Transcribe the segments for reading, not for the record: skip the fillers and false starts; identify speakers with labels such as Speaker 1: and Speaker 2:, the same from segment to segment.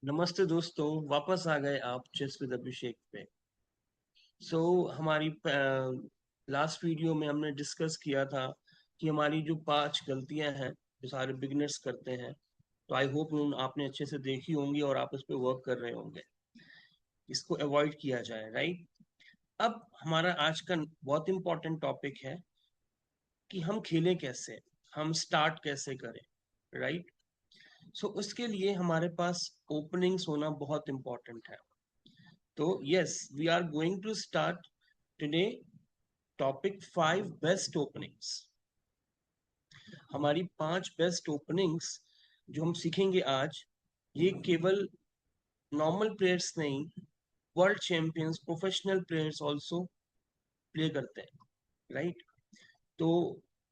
Speaker 1: नमस्ते दोस्तों, वापस आ गए आप चेस विद अभिषेक पे। हमारी लास्ट वीडियो में हमने डिस्कस किया था कि हमारी जो 5 गलतियां हैं जो सारे बिगिनर्स करते हैं। तो आई होप आपने अच्छे से देखी होंगी और आप इस पे वर्क कर रहे होंगे, इसको अवॉइड किया जाए, राइट। अब हमारा आज का बहुत इंपॉर्टेंट टॉपिक है कि हम खेलें कैसे, हम स्टार्ट कैसे करें, राइट। उसके लिए हमारे पास ओपनिंग्स होना बहुत इंपॉर्टेंट है। तो yes, we are going to start today topic 5 best openings. हमारी 5 बेस्ट ओपनिंग्स जो हम सीखेंगे आज, ये केवल नॉर्मल प्लेयर्स नहीं, world champions, professional players also play करते हैं, राइट। तो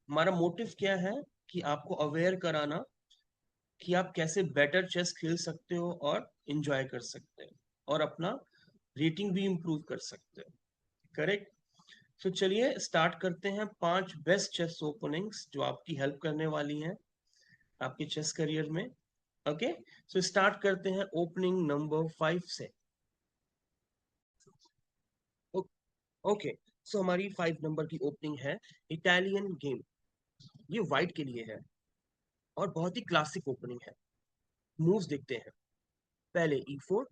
Speaker 1: हमारा मोटिव क्या है कि आपको अवेयर कराना कि आप कैसे बेटर चेस खेल सकते हो और इंजॉय कर सकते हो और अपना रेटिंग भी इंप्रूव कर सकते हो, करेक्ट। चलिए स्टार्ट करते हैं 5 बेस्ट चेस ओपनिंग्स जो आपकी हेल्प करने वाली हैं आपके चेस करियर में। ओके, स्टार्ट करते हैं ओपनिंग नंबर 5 से। ओके, हमारी 5 नंबर की ओपनिंग है इटालियन गेम। ये वाइट के लिए है और बहुत ही क्लासिक ओपनिंग है। मूव्स देखते हैं। पहले e4,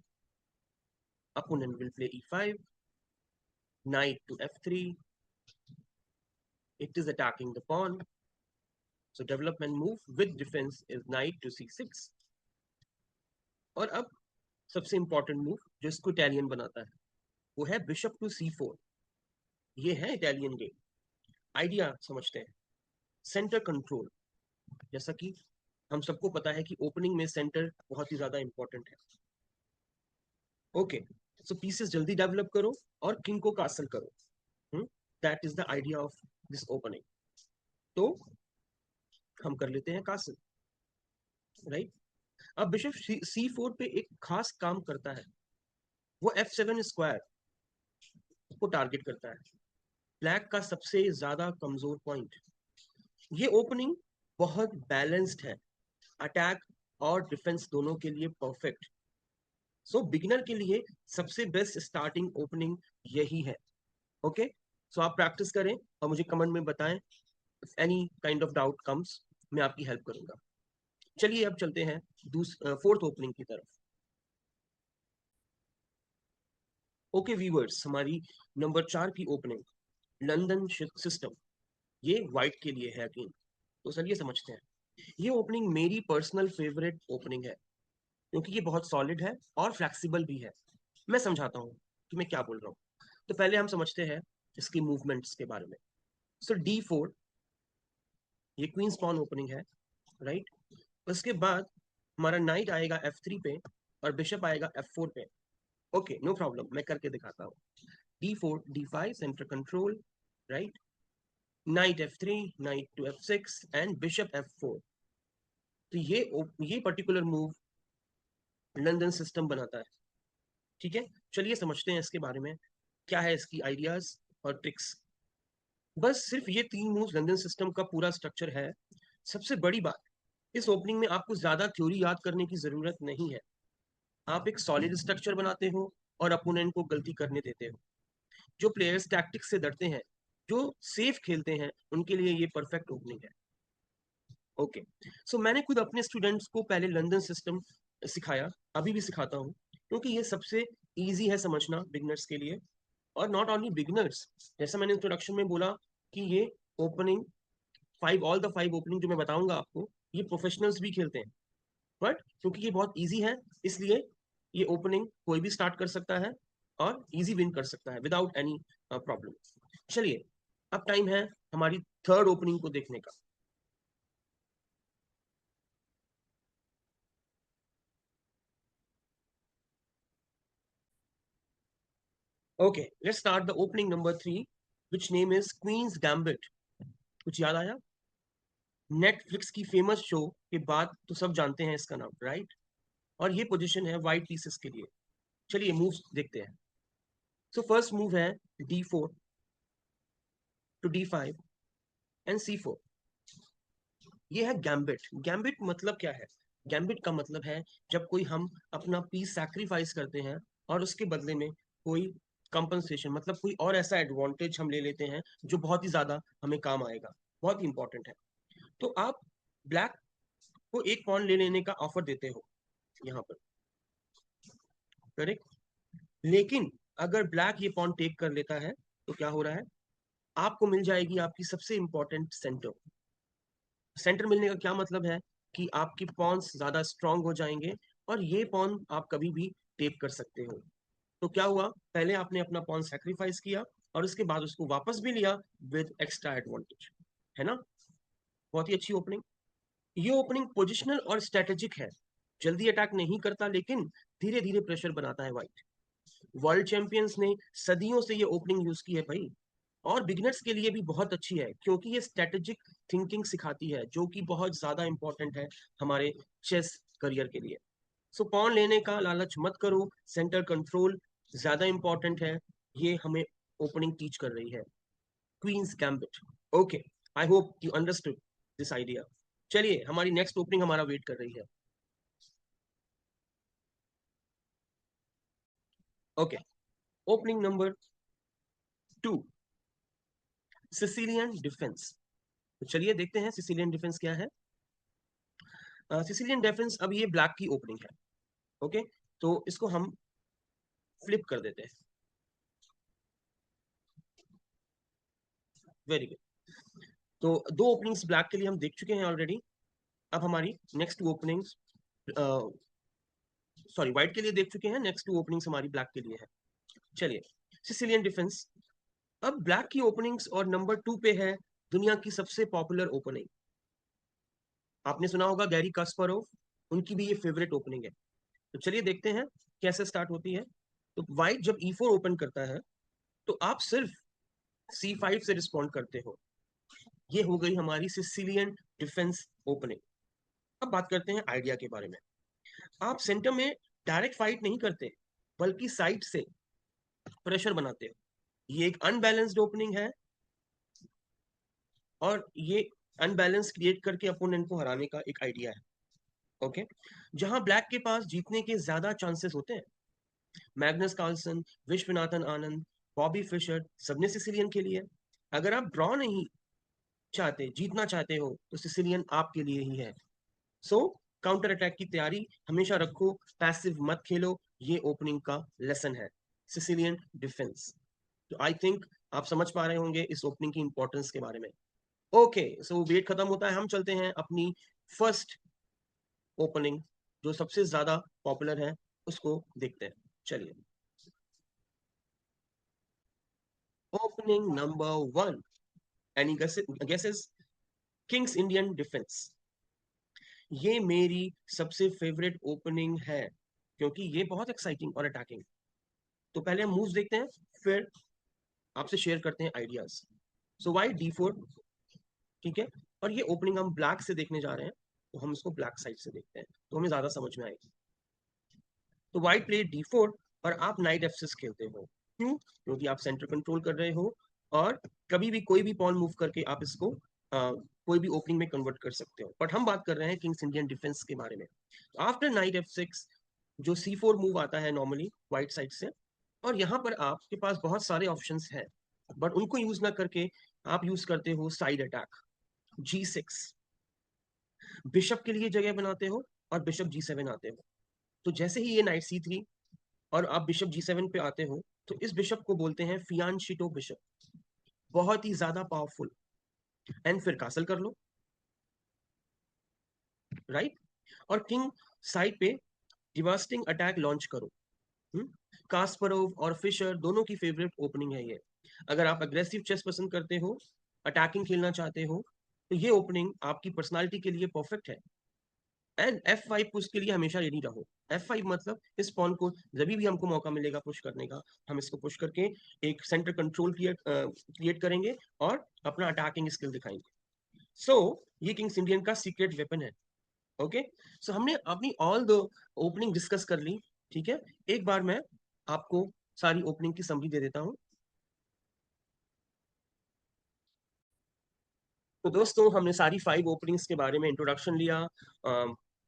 Speaker 1: opponent will play e5, knight to f3, it is attacking the pawn, so development move with defense is knight to c6। और अब सबसे इंपॉर्टेंट मूव जो इसको इटालियन बनाता है वो है बिशप टू c4। ये है इटालियन गेम। आइडिया समझते हैं। सेंटर कंट्रोल, जैसा कि हम सबको पता है कि ओपनिंग में सेंटर बहुत ही ज्यादा इंपॉर्टेंट है। ओके, पीसेस जल्दी डेवलप करो और किंग को कासल करो। That is the idea of this opening. तो हम कर लेते हैं कासल, राइट। अब बिशप c4 पे एक खास काम करता है, वो f7 स्क्वायर को टारगेट करता है, ब्लैक का सबसे ज्यादा कमजोर पॉइंट। ये ओपनिंग बहुत बैलेंस्ड है, अटैक और डिफेंस दोनों के लिए परफेक्ट। बिगिनर के लिए सबसे बेस्ट स्टार्टिंग ओपनिंग यही है। ओके, आप प्रैक्टिस करें और मुझे कमेंट में बताएं। If any kind of doubt comes, मैं आपकी हेल्प करूंगा। चलिए अब चलते हैं फोर्थ ओपनिंग की तरफ। ओके व्यूअर्स, हमारी नंबर 4 की ओपनिंग लंदन सिस्टम। ये व्हाइट के लिए है अगेन। तो चलिए समझते हैं। ये ओपनिंग मेरी पर्सनल फेवरेट ओपनिंग है क्योंकि ये बहुत सॉलिड है और फ्लेक्सिबल भी है। मैं समझाता हूँ कि मैं क्या बोल रहा हूँ। तो पहले हम समझते हैं इसकी मूवमेंट्स के बारे में। d4, ये क्वींस पॉन ओपनिंग है, राइट। उसके बाद हमारा नाइट आएगा f3 पे और बिशप आएगा f4 पे। ओके, नो प्रॉब्लम, मैं करके दिखाता हूँ। d4 d5 centre control, right. Knight f3, knight two f6 and bishop f4। तो ये पर्टिकुलर मूव लंदन सिस्टम बनाता है, ठीक है। चलिए समझते हैं इसके बारे में, क्या है इसकी आइडियाज और ट्रिक्स। बस सिर्फ ये 3 मूव्स लंदन सिस्टम का पूरा स्ट्रक्चर है। सबसे बड़ी बात, इस ओपनिंग में आपको ज्यादा थ्योरी याद करने की जरूरत नहीं है। आप एक सॉलिड स्ट्रक्चर बनाते हो और अपोनेंट को गलती करने देते हो। जो प्लेयर्स टैक्टिक्स से डरते हैं, जो सेफ खेलते हैं, उनके लिए ये परफेक्ट ओपनिंग है। ओके, मैंने खुद अपने स्टूडेंट्स को पहले लंदन सिस्टम सिखाया, अभी भी सिखाता हूँ, क्योंकि ये सबसे इजी है समझना बिगनर्स के लिए। और नॉट ओनली बिगनर्स, जैसा मैंने इंट्रोडक्शन में बोला कि ये ओपनिंग 5, ऑल द 5 ओपनिंग जो मैं बताऊंगा आपको, ये प्रोफेशनल्स भी खेलते हैं। बट क्योंकि ये बहुत इजी है, इसलिए ये ओपनिंग कोई भी स्टार्ट कर सकता है और इजी विन कर सकता है विदाउट एनी प्रॉब्लम। चलिए अब टाइम है हमारी थर्ड ओपनिंग को देखने का। Okay, let's start the opening number 3, which name is queen's gambit. कुछ याद आया? नेटफ्लिक्स की फेमस शो के बाद तो सब जानते हैं इसका नाम, राइट। और ये पोजीशन है वाइट पीसेस के लिए। चलिए मूव्स देखते हैं। फर्स्ट मूव है d4 to d5 and c4। ये है गैम्बिट। गैम्बिट मतलब क्या है? गैम्बिट का मतलब है जब कोई हम अपना पीस सैक्रिफाइस करते हैं और उसके बदले में कोई कंपनसेशन, मतलब कोई और ऐसा एडवांटेज हम ले लेते हैं जो बहुत ही ज्यादा हमें काम आएगा, बहुत ही इंपॉर्टेंट है। तो आप ब्लैक को एक पॉन ले लेने का ऑफर देते हो यहाँ पर, करेक्ट। लेकिन अगर ब्लैक ये पॉन टेक कर लेता है तो क्या हो रहा है, आपको मिल जाएगी आपकी सबसे इंपॉर्टेंट सेंटर। सेंटर मिलने का क्या मतलब है कि आपकी पॉन्स ज्यादा स्ट्रांग हो जाएंगे और ये पॉन आप कभी भी टेक कर सकते हो। तो क्या हुआ, पहले आपने अपना पॉन सैक्रिफाइस किया और उसके बाद उसको वापस भी लिया विद एक्स्ट्रा एडवांटेज, है ना। बहुत ही अच्छी ओपनिंग। ये ओपनिंग पोजिशनल और स्ट्रेटेजिक है, जल्दी अटैक नहीं करता लेकिन धीरे धीरे प्रेशर बनाता है व्हाइट। वर्ल्ड चैंपियंस ने सदियों से ये ओपनिंग यूज की है भाई, और बिगिनर्स के लिए भी बहुत अच्छी है क्योंकि ये स्ट्रेटेजिक थिंकिंग सिखाती है जो कि बहुत ज्यादा इंपॉर्टेंट है हमारे चेस करियर के लिए। सो पॉन लेने का लालच मत करो, सेंटर कंट्रोल ज्यादा इंपॉर्टेंट है, ये हमें ओपनिंग टीच कर रही है। Queen's gambit. Okay, I hope you understood this idea. चलिए हमारी नेक्स्ट ओपनिंग हमारा वेट कर रही है। Okay, opening number 2, Sicilian defence. तो चलिए देखते हैं सिसिलियन डिफेंस क्या है। सिसिलियन डिफेंस, अब ये ब्लैक की ओपनिंग है। ओके, तो इसको हम फ्लिप कर देते हैं। Very good. तो दो ओपनिंग्स ब्लैक के लिए हम देख चुके हैं ऑलरेडी। अब हमारी next two openings, sorry white के लिए देख चुके हैं, नेक्स्ट टू ओपनिंग्स हमारी ब्लैक के लिए है। चलिए, सिसिलियन डिफेंस। अब ब्लैक की ओपनिंग्स और नंबर 2 पे है दुनिया की सबसे पॉपुलर ओपनिंग। आपने सुना होगा गैरी कास्पारोव, उनकी भी ये फेवरेट ओपनिंग है। तो चलिए देखते हैं कैसे स्टार्ट होती है। तो व्हाइट जब E4 ओपन करता है तो आप सिर्फ C5 से रिस्पॉन्ड करते हो। ये हो गई हमारी सिसिलियन डिफेंस ओपनिंग। अब बात करते हैं आइडिया के बारे में। आप सेंटर में डायरेक्ट फाइट नहीं करते बल्कि साइड से प्रेशर बनाते हो। ये एक अनबैलेंस्ड ओपनिंग है और ये अनबैलेंस क्रिएट करके अपोनेंट को हराने का एक आइडिया है। ओके, जहां ब्लैक के पास जीतने के ज्यादा चांसेस होते हैं। Magnus Carlsen, Viswanathan Anand, Bobby Fischer, सबने सिसिलियन के लिए। अगर आप ड्रॉ नहीं चाहते, जीतना चाहते हो तो सिसिलियन आपके लिए ही है। सो काउंटर अटैक की तैयारी हमेशा रखो, पैसिव मत खेलो। ये ओपनिंग का लेसन है, सिसिलियन डिफेंस। तो आई थिंक आप समझ पा रहे होंगे इस ओपनिंग की इंपॉर्टेंस के बारे में। ओके, सो वेट खत्म होता है, हम चलते हैं अपनी फर्स्ट ओपनिंग जो सबसे ज्यादा पॉपुलर है उसको देखते हैं। चलिए, opening number 1, any guesses? Kings Indian defence. ये मेरी सबसे फेवरेट ओपनिंग है क्योंकि ये बहुत एक्साइटिंग और अटैकिंग। तो पहले हम मूव्स देखते हैं, फिर आपसे शेयर करते हैं आइडियाज। सो वाइट D4, ठीक है। और ये ओपनिंग हम ब्लैक से देखने जा रहे हैं, तो हम इसको ब्लैक साइड से देखते हैं तो हमें ज्यादा समझ में आएगी। तो व्हाइट प्ले D4 और आप नाइट F6 खेलते हो। क्यों? क्योंकि आप सेंटर कंट्रोल कर रहे हो और कभी भी कोई भी पॉन मूव करके आप इसको कोई भी ओपनिंग में कन्वर्ट कर सकते हो। बट हम बात कर रहे हैं किंग्स इंडियन डिफेंस के बारे में। आफ्टर नाइट F6 जो C4 मूव आता है नॉर्मली व्हाइट साइड से, और यहाँ पर आपके पास बहुत सारे ऑप्शंस हैं बट उनको यूज ना करके आप यूज करते हो साइड अटैक G6। बिशप के लिए जगह बनाते हो और बिशप G7 आते हो। तो जैसे ही ये नाइट C3 और आप बिशप G7 पे आते हो तो इस बिशप को बोलते हैं फियांशिटो बिशप, बहुत ही ज्यादा पावरफुल। एंड फिर कासल कर लो, राइट। और किंग साइड पे डिवास्टिंग अटैक लॉन्च करो। कास्परोव और फिशर दोनों की फेवरेट ओपनिंग है ये। अगर आप अग्रेसिव चेस पसंद करते हो, अटैकिंग खेलना चाहते हो, तो ये ओपनिंग आपकी पर्सनालिटी के लिए परफेक्ट है। एंड F5 पुश के लिए हमेशा रेडी रहो। F5 मतलब इस पॉन को जब भी हमको मौका मिलेगा पुश करने का, हम इसको पुश करके एक सेंटर कंट्रोल क्रिएट करेंगे और अपना अटैकिंग स्किल दिखाएंगे। सो ये किंग्स इंडियन का सीक्रेट वेपन है। ओके, सो हमने अपनी ऑल द ओपनिंग डिस्कस कर ली, ठीक है। एक बार मैं आपको सारी ओपनिंग की समरी दे देता हूँ। तो दोस्तों, हमने सारी 5 ओपनिंग्स के बारे में इंट्रोडक्शन लिया,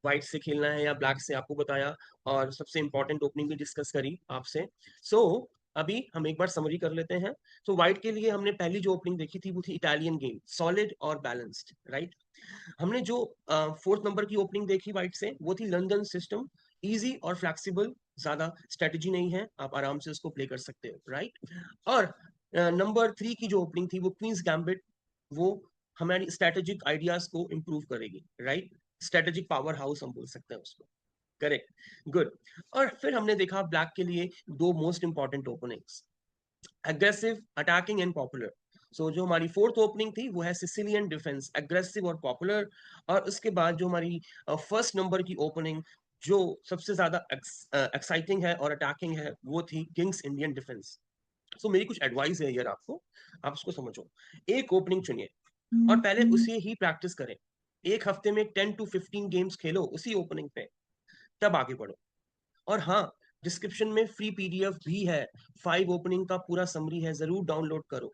Speaker 1: व्हाइट से खेलना है या ब्लैक से, आपको बताया, और सबसे इंपॉर्टेंट ओपनिंग भी डिस्कस करी आपसे। सो अभी हम एक बार समरी कर लेते हैं। तो व्हाइट के लिए हमने पहली जो ओपनिंग देखी थी वो थी इटालियन गेम, सॉलिड और बैलेंस्ड, राइट। हमने जो फोर्थ नंबर की ओपनिंग देखी व्हाइट से वो थी लंदन सिस्टम, इजी और फ्लेक्सिबल, ज्यादा स्ट्रेटेजी नहीं है, आप आराम से उसको प्ले कर सकते हो, राइट। और नंबर 3 की जो ओपनिंग थी वो क्वींस गैम्बिट, वो हमारी स्ट्रेटेजिक आइडियाज को इंप्रूव करेगी, राइट। स्ट्रेटेजिक पावर हाउस हम बोल सकते हैं उसको, करेक्ट, गुड। और फिर हमने देखा ब्लैक के लिए दो most important openings, aggressive, attacking and popular. So जो हमारी फोर्थ ओपनिंग थी वो है सिसिलियन डिफेंस, एग्रेसिव और पॉपुलर। और उसके बाद जो हमारी फर्स्ट नंबर की ओपनिंग जो सबसे ज्यादा एक्साइटिंग है और अटैकिंग है वो थी किंग्स इंडियन डिफेंस। सो मेरी कुछ एडवाइस है यार आपको, आप उसको समझो। एक ओपनिंग चुनिए और पहले उसे ही प्रैक्टिस करें। एक हफ्ते में 10 to 15 गेम्स खेलो उसी ओपनिंग पे, तब आगे बढ़ो। और हाँ, डिस्क्रिप्शन में फ्री पीडीएफ भी है, 5 ओपनिंग का पूरा समरी है, जरूर डाउनलोड करो।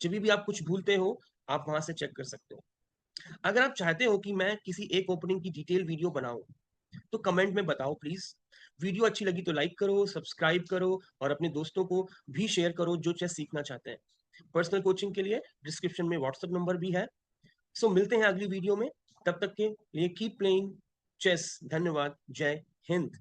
Speaker 1: जब भी आप कुछ भूलते हो आप वहां से चेक कर सकते हो। अगर आप चाहते हो कि मैं किसी एक ओपनिंग की डिटेल वीडियो बनाऊं तो कमेंट में बताओ प्लीज। वीडियो अच्छी लगी तो लाइक करो, सब्सक्राइब करो और अपने दोस्तों को भी शेयर करो जो चेस सीखना चाहते हैं। पर्सनल कोचिंग के लिए डिस्क्रिप्शन में व्हाट्सएप नंबर भी है। सो मिलते हैं अगली वीडियो में, तब तक के लिए कीप प्लेइंग चेस। धन्यवाद, जय हिंद।